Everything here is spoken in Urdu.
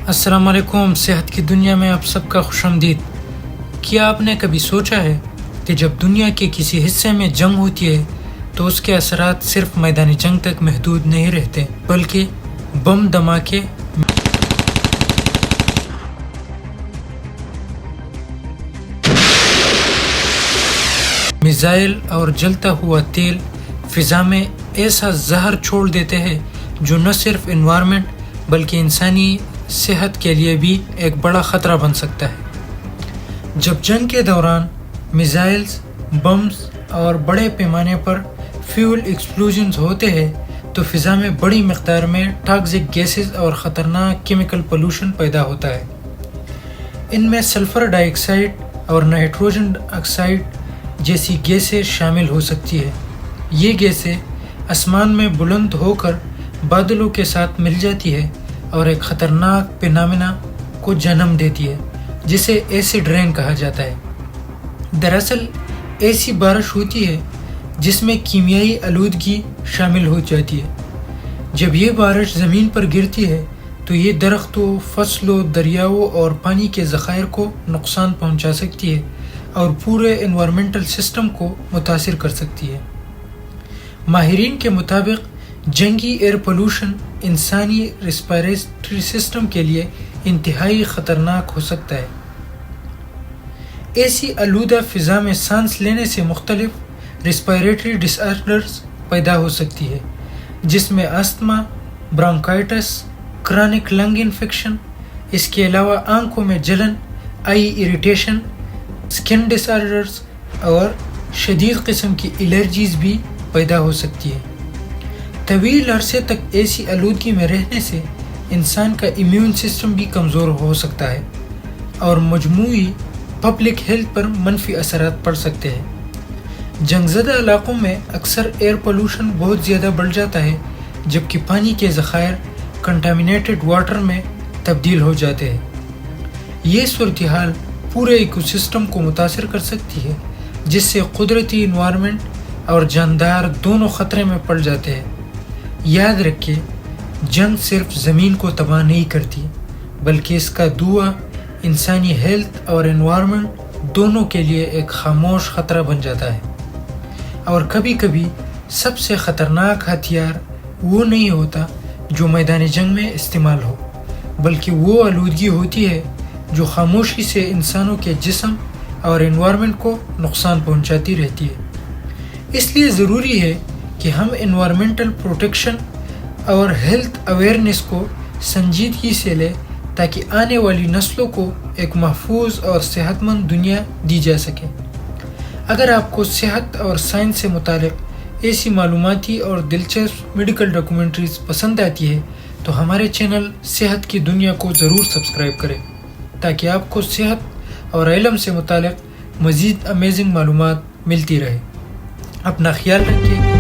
السلام علیکم، صحت کی دنیا میں آپ سب کا خوش آمدید۔ کیا آپ نے کبھی سوچا ہے کہ جب دنیا کے کسی حصے میں جنگ ہوتی ہے تو اس کے اثرات صرف میدانی جنگ تک محدود نہیں رہتے، بلکہ بم دھماکے، میزائل اور جلتا ہوا تیل فضا میں ایسا زہر چھوڑ دیتے ہیں جو نہ صرف انوائرمنٹ بلکہ انسانی صحت کے لیے بھی ایک بڑا خطرہ بن سکتا ہے۔ جب جنگ کے دوران میزائلز، بمز اور بڑے پیمانے پر فیول ایکسپلوژنز ہوتے ہیں تو فضا میں بڑی مقدار میں ٹاکسک گیسز اور خطرناک کیمیکل پولوشن پیدا ہوتا ہے۔ ان میں سلفر ڈائی آکسائڈ اور نائٹروجن آکسائڈ جیسی گیسیں شامل ہو سکتی ہے۔ یہ گیسیں آسمان میں بلند ہو کر بادلوں کے ساتھ مل جاتی ہے اور ایک خطرناک فینامنا کو جنم دیتی ہے جسے ایسڈ رین کہا جاتا ہے۔ دراصل ایسی بارش ہوتی ہے جس میں کیمیائی آلودگی شامل ہو جاتی ہے۔ جب یہ بارش زمین پر گرتی ہے تو یہ درختوں، فصلوں، دریاؤں اور پانی کے ذخائر کو نقصان پہنچا سکتی ہے اور پورے انوائرمنٹل سسٹم کو متاثر کر سکتی ہے۔ ماہرین کے مطابق جنگی ایئر پولوشن انسانی ریسپیریٹری سسٹم کے لیے انتہائی خطرناک ہو سکتا ہے۔ ایسی آلودہ فضا میں سانس لینے سے مختلف ریسپیریٹری ڈس آرڈرز پیدا ہو سکتی ہے، جس میں استھما، برونکائٹس، کرونک لنگ انفیکشن، اس کے علاوہ آنکھوں میں جلن، آئی ایریٹیشن، سکن ڈس آرڈرز اور شدید قسم کی الرجیز بھی پیدا ہو سکتی ہے۔ طویل عرصے تک ایسی آلودگی میں رہنے سے انسان کا امیون سسٹم بھی کمزور ہو سکتا ہے اور مجموعی پبلک ہیلتھ پر منفی اثرات پڑ سکتے ہیں۔ جنگ زدہ علاقوں میں اکثر ایئر پولوشن بہت زیادہ بڑھ جاتا ہے، جبکہ پانی کے ذخائر کنٹامینیٹڈ واٹر میں تبدیل ہو جاتے ہیں۔ یہ صورتحال پورے ایکو سسٹم کو متاثر کر سکتی ہے، جس سے قدرتی انوائرمنٹ اور جاندار دونوں خطرے میں پڑ جاتے ہیں۔ یاد رکھیں، جنگ صرف زمین کو تباہ نہیں کرتی، بلکہ اس کا دھواں انسانی ہیلتھ اور انوائرمنٹ دونوں کے لیے ایک خاموش خطرہ بن جاتا ہے۔ اور کبھی کبھی سب سے خطرناک ہتھیار وہ نہیں ہوتا جو میدان جنگ میں استعمال ہو، بلکہ وہ آلودگی ہوتی ہے جو خاموشی سے انسانوں کے جسم اور انوائرمنٹ کو نقصان پہنچاتی رہتی ہے۔ اس لیے ضروری ہے کہ ہم انوائرمنٹل پروٹیکشن اور ہیلتھ اویئرنیس کو سنجیدگی سے لیں تاکہ آنے والی نسلوں کو ایک محفوظ اور صحت مند دنیا دی جا سکے۔ اگر آپ کو صحت اور سائنس سے متعلق ایسی معلوماتی اور دلچسپ میڈیکل ڈاکومنٹریز پسند آتی ہے تو ہمارے چینل صحت کی دنیا کو ضرور سبسکرائب کریں تاکہ آپ کو صحت اور علم سے متعلق مزید امیزنگ معلومات ملتی رہے۔ اپنا خیال رکھیے۔